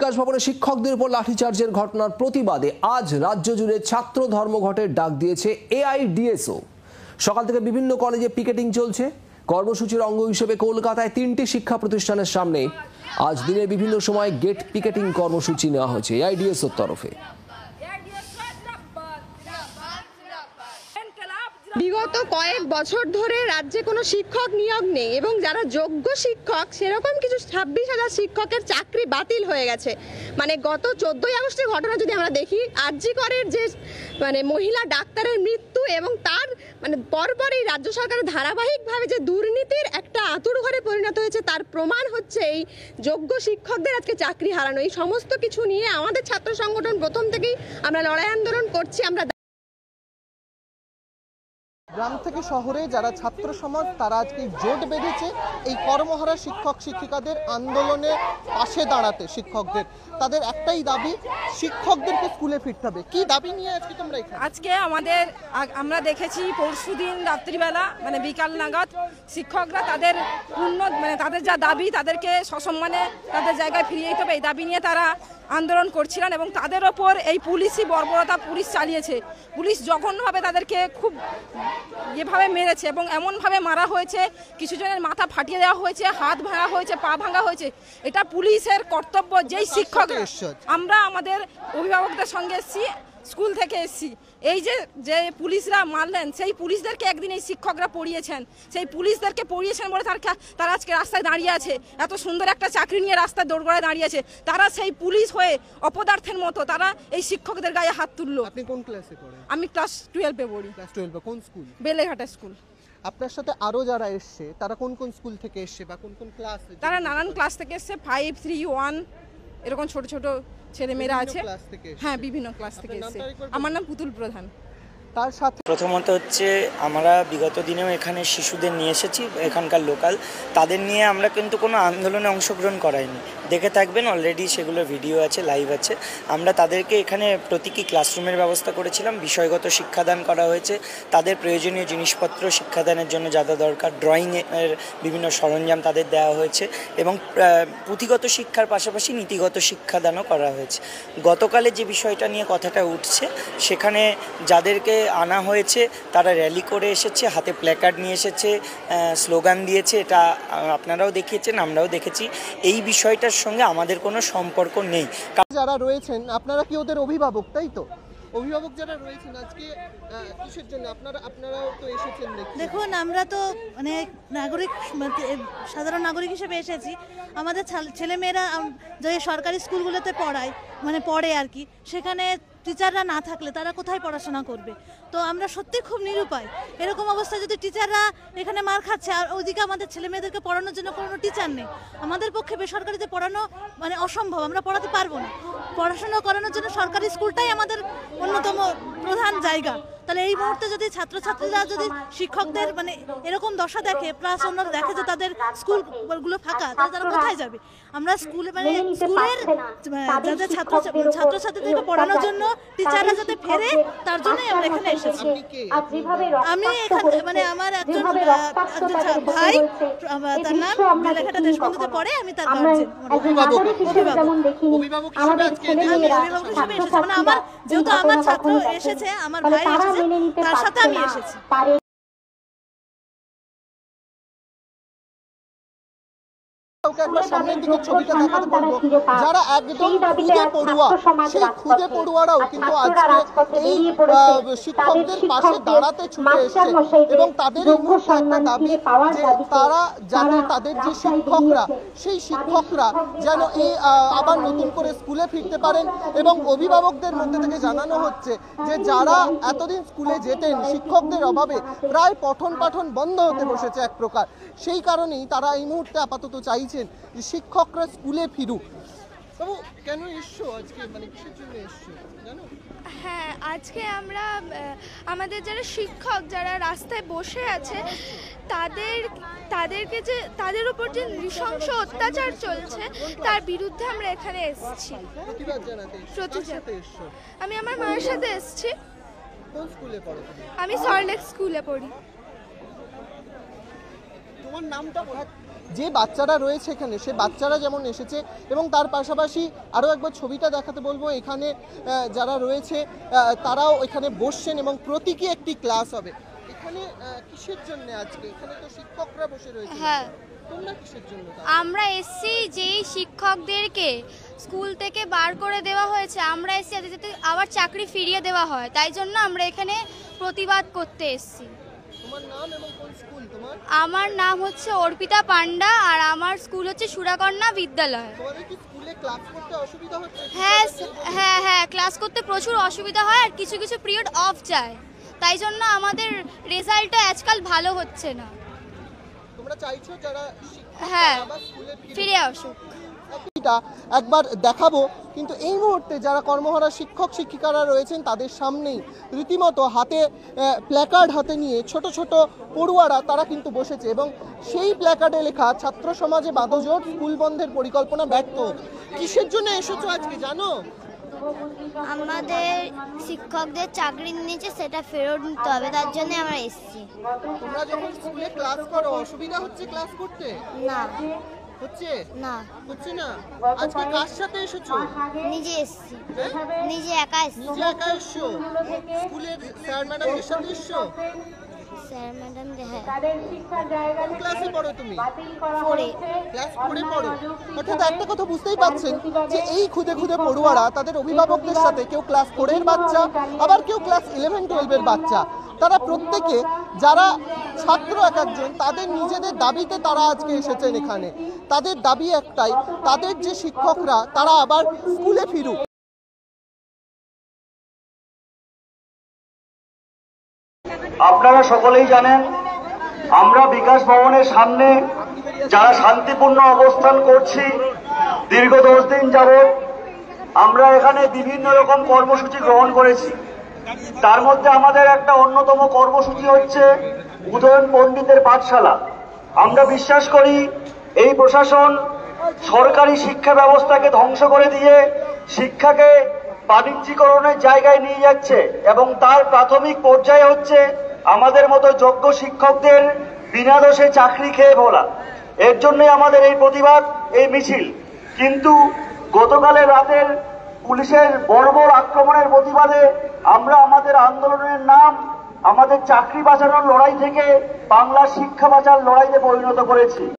বিকাশ ভবনে শিক্ষকদের উপর লাঠিচার্জের ঘটনার প্রতিবাদে আজ রাজ্য জুড়ে ছাত্র ধর্মঘটের ডাক দিয়েছে এআইডিএসও। সকাল থেকে বিভিন্ন কলেজে পিকেটিং চলছে। কর্মসূচির অঙ্গ হিসেবে কলকাতায় 3টি শিক্ষা প্রতিষ্ঠানের সামনে আজ দিনের বিভিন্ন সময় গেট পিকেটিং কর্মসূচি নেওয়া হয়েছে এআইডিএসওর তরফে। বিগত কয়েক বছর ধরে রাজ্যে কোনো শিক্ষক নিয়োগ নেই এবং যারা যোগ্য শিক্ষক সেরকম কিছু 26,000 শিক্ষকের চাকরি বাতিল হয়ে গেছে। মানে গত 14ই আগস্টের ঘটনা যদি আমরা দেখি, আরজি করের যে মহিলা ডাক্তারের মৃত্যু এবং তার পরপরই রাজ্য সরকারের ধারাবাহিকভাবে যে দুর্নীতির একটা আঁতুড়ঘরে পরিণত হয়েছে, তার প্রমাণ হচ্ছে এই যোগ্য শিক্ষকদের আজকে চাকরি হারানো। এই সমস্ত কিছু নিয়ে আমাদের ছাত্র সংগঠন প্রথম থেকেই আমরা লড়াই আন্দোলন করছি। আমরা গ্রাম থেকে শহরে যারা ছাত্র সমাজ তারা আজকে জোট বেঁধেছে এই কর্মহারা শিক্ষক শিক্ষিকাদের আন্দোলনে পাশে দাঁড়াতে। শিক্ষকদের তাদের একটাই দাবি, শিক্ষকদেরকে স্কুলে ফিরতে হবে। কি দাবি নিয়ে আজকে তোমরা এখানে? আজকে আমরা দেখেছি পরশুদিন রাত্রিবেলা বিকাল নাগাদ শিক্ষকরা তাদের তাদের যা দাবি তাদেরকে সসম্মানে তাদের জায়গায় ফিরিয়ে দিতে হবে, এই দাবি নিয়ে তারা আন্দোলন করছিলেন এবং তাদের ওপর এই পুলিশি বর্বরতা পুলিশ চালিয়েছে। পুলিশ জঘন্যভাবে তাদেরকে খুব এভাবে মেরেছে এবং এমনভাবে মারা হয়েছে, কিছু জনের মাথা ফাটিয়ে দেওয়া হয়েছে, হাত ভাঙা হয়েছে, পা ভাঙা হয়েছে। এটা পুলিশের কর্তব্য। যেই শিক্ষক আমরা আমাদের অভিভাবকদের সঙ্গে এসেছি, স্কুল থেকে এসেছি, এই যে পুলিশরা মারলেন সেই পুলিশদেরকে একদিন এই শিক্ষকরা পড়িয়েছেন। সেই পুলিশদেরকে পড়িয়েছেন বলে তারা আজকে রাস্তায় দাঁড়িয়ে আছে, এত সুন্দর একটা চাকরি নিয়ে রাস্তায় দোরগোড়ায় দাঁড়িয়ে আছে। তারা সেই পুলিশ হয়ে অপদার্থের মতো তারা এই শিক্ষকদের গায়ে হাত তুললো। আপনি কোন ক্লাসে পড়েন? আমি ক্লাস 12-এ পড়ি। ক্লাস 12 কোন স্কুল? বেলেঘাটা স্কুল। আপনার সাথে আরো যারা এসছে তারা কোন কোন স্কুল থেকে এসছে বা কোন কোন ক্লাস? তারা নানান ক্লাস থেকে এসছে, 5, 3, 1 এরকম ছোট ছোট ছেলেমেয়েরা আছে। হ্যাঁ, বিভিন্ন ক্লাস থেকে এসেছে। আমার নাম পুতুল প্রধান। তার সাথে প্রথমত হচ্ছে আমরা বিগত দিনেও এখানে শিশুদের নিয়ে এসেছি, এখানকার লোকাল, তাদের নিয়ে আমরা কিন্তু কোনো আন্দোলনে অংশগ্রহণ করাইনি। দেখে থাকবেন অলরেডি সেগুলো ভিডিও আছে, লাইভ আছে। আমরা তাদেরকে এখানে প্রতীকী ক্লাসরুমের ব্যবস্থা করেছিলাম, বিষয়গত শিক্ষাদান করা হয়েছে, তাদের প্রয়োজনীয় জিনিসপত্র শিক্ষাদানের জন্য যা যা দরকার, ড্রয়িংয়ের বিভিন্ন সরঞ্জাম তাদের দেওয়া হয়েছে এবং পুঁথিগত শিক্ষার পাশাপাশি নীতিগত শিক্ষাদানও করা হয়েছে। গতকালে যে বিষয়টা নিয়ে কথাটা উঠছে, সেখানে যাদেরকে আনা হয়েছে তারা র্যালি করে এসেছে, হাতে প্ল্যাকার্ড নিয়ে এসেছে, স্লোগান দিয়েছে। এটা আপনারাও দেখিয়েছেন, আমরাও দেখেছি। এই বিষয়টার সঙ্গে আমাদের কোনো সম্পর্ক নেই। যারা রয়েছেন আপনারা কি ওদের অভিভাবক, তাই তো? অভিভাবক যারা রয়েছেন আজকে কিসের জন্য আপনারাও তো এসেছেন? দেখুন, আমরা তো নাগরিক, সাধারণ নাগরিক হিসেবে এসেছি। আমাদের ছেলেমেয়েরা যে সরকারি স্কুলগুলোতে পড়ে আর কি, সেখানে টিচাররা না থাকলে তারা কোথায় পড়াশোনা করবে? তো আমরা সত্যি খুব নিরুপায়। এরকম অবস্থায় যদি টিচাররা এখানে মার খাচ্ছে আর ওইদিকে আমাদের ছেলে মেয়েদেরকে পড়ানোর জন্য কোনো টিচার নেই, আমাদের পক্ষে বেসরকারিতে পড়ানো অসম্ভব। আমরা পড়াতে পারবো না। পড়াশোনা করানোর জন্য সরকারি স্কুলটাই আমাদের অন্যতম প্রধান জায়গা। তাহলে এই মুহূর্তে যদি ছাত্রছাত্রীরা যদি শিক্ষকদের এরকম দশা দেখে, প্লাস অন্যরা দেখে যে তাদের স্কুলগুলো ফাঁকা, তাহলে তারা কোথায় যাবে? আমরা স্কুলের যাদের ছাত্রছাত্রীদেরকে পড়ানোর জন্য টিচাররা যাতে ফেরে, তার জন্যই আমরা এখানে এসেছি। আমি এখানে আমার একজন ভাই, তার নাম বেলেঘাটা দেশবন্ধুতে পড়ে, আমি তার গার্জেন, অভিভাবক হিসেবে এসেছি। আমার যেহেতু আমার ছাত্র এসেছে, আমার ভাই এসেছে, তার সাথে আমি এসেছি। সামনের দিকে ছবিটা দেখাতে পারবো। যারা একদম খুদে পড়ুয়া, সেই খুদে পড়ুয়ারাও কিন্তু আজকে এই শিক্ষকদের পাশে দাঁড়াতে ছুটে এসেছে এবং তাদের একটা দাবি যে তারা যাতে তাদের যে শিক্ষকরা, সেই শিক্ষকরা যেন এই আবার নতুন করে স্কুলে ফিরতে পারেন। এবং অভিভাবকদের মধ্যে থেকে জানানো হচ্ছে যে যারা এতদিন স্কুলে যেতেন, শিক্ষকদের অভাবে প্রায় পঠন পাঠন বন্ধ হতে বসেছে এক প্রকার। সেই কারণেই তারা এই মুহূর্তে আপাতত চাইছেন যে শিক্ষকরা স্কুলে ফিরুক। বাবু, কেন এসছো আজকে? কিসের জন্য এসছো জানো? হ্যাঁ, আজকে আমরা আমাদের যারা শিক্ষক যারা রাস্তায় বসে আছে তাদেরকে যে তাদের উপর যে নৃশংস অত্যাচার চলছে তার বিরুদ্ধে আমরা এখানে এসেছি। আমি আমার মায়ের সাথে এসেছি। কোন স্কুলে পড়ো? আমি সল্টলেক স্কুলে পড়ি। তোমার নামটা? যে বাচ্চারা রয়েছে এখানে সে বাচ্চারা যেমন এসেছে এবং তার পাশাপাশি আরও একবার ছবিটা দেখাতে বলবো, এখানে যারা রয়েছে তারাও এখানে বসছেন এবং প্রতীকী একটি ক্লাস হবে। এখানে কিসের জন্য আজকে? এখানে তো শিক্ষকরা বসে রয়েছে। হ্যাঁ, তোমরা কিসের জন্য? আমরা এসছি যেই শিক্ষকদেরকে স্কুল থেকে বার করে দেওয়া হয়েছে, আমরা এসছি যাতে আবার চাকরি ফিরিয়ে দেওয়া হয়, তাই জন্য আমরা এখানে প্রতিবাদ করতে এসছি। তোমার নাম এবং কোন স্কুল তোমার? আমার নাম হচ্ছে অর্পিতা পান্ডা আর আমার স্কুল হচ্ছে সুরাকন্যা বিদ্যালয়। তোমাদের কি স্কুলে ক্লাস করতে অসুবিধা হচ্ছে? হ্যাঁ, ক্লাস করতে প্রচুর অসুবিধা হয় আর কিছু কিছু পিরিয়ড অফ যায়, তাই জন্য আমাদের রেজাল্টটা আজকাল ভালো হচ্ছে না। তোমরা চাইছো যারা হ্যাঁ, আবার স্কুলে ফিরে আসুক। এটা একবার দেখাবো, কিন্তু এই মুহূর্তে যারা কর্মহারা শিক্ষক শিক্ষিকারা রয়েছেন তাদের সামনেই রীতিমতো হাতে প্ল্যাকার্ড হাতে নিয়ে ছোট ছোট পড়ুয়ারা তারা কিন্তু বসেছে এবং সেই প্ল্যাকার্ডে লেখা ছাত্র সমাজে বাঁধজোট, স্কুল বন্ধের পরিকল্পনা ব্যর্থ। কিসের জন্য এসেছো আজকে জানো? আমাদের শিক্ষকদের চাকরি নিয়েছে সেটা ফেরত নিতে হবে, তার জন্য আমরা এসেছি। তোমরা যখন স্কুলে ক্লাস করো অসুবিধা হচ্ছে ক্লাস করতে? না হচ্ছে না হচ্ছে না। আজকে কার সাথে এসেছো? নিজে এসেছি, নিজে একা এসেছি। নিজে একা এসছো? স্কুলের স্যার ম্যাডামের সাথে এসছো? স্যার ম্যাডাম হ্যাঁ। কোন ক্লাসে পড়ো তুমি? পড়ে ক্লাস 4 এ পড়ো। অর্থাৎ একটা কথা বুঝতেই পারছেন যে এই খুদে খুদে পড়ুয়ারা তাদের অভিভাবকদের সাথে কেউ ক্লাস 4 এর বাচ্চা, আবার কেউ ক্লাস 11-12 এর বাচ্চা, তারা প্রত্যেকে যারা ছাত্র এক একজন তাদের নিজেদের দাবিতে তারা আজকে এসেছেন এখানে। তাদের দাবি একটাই, তাদের যে শিক্ষকরা তারা আবার স্কুলে ফিরুক। আপনারা সকলেই জানেন আমরা বিকাশ ভবনের সামনে যারা শান্তিপূর্ণ অবস্থান করছি দীর্ঘ 10 দিন যাবৎ, আমরা এখানে বিভিন্ন রকম কর্মসূচি গ্রহণ করেছি। তার মধ্যে আমাদের একটা অন্যতম কর্মসূচি হচ্ছে উদয়ন পণ্ডিতের পাঠশালা। আমরা বিশ্বাস করি এই প্রশাসন সরকারি শিক্ষা ব্যবস্থাকে ধ্বংস করে দিয়ে শিক্ষাকে বাণিজ্যিকরণের জায়গায় নিয়ে যাচ্ছে এবং তার প্রাথমিক পর্যায়ে হচ্ছে আমাদের মতো যোগ্য শিক্ষকদের বিনা দোষে চাকরি খেয়ে বলা। এর জন্যই আমাদের এই প্রতিবাদ, এই মিছিল। কিন্তু গতকালের রাতের পুলিশের বর্বর আক্রমণের প্রতিবাদে আমরা আমাদের আন্দোলনের নাম আমাদের চাকরি বাঁচানোর লড়াই থেকে বাংলার শিক্ষা বাঁচার লড়াইতে পরিণত করেছি।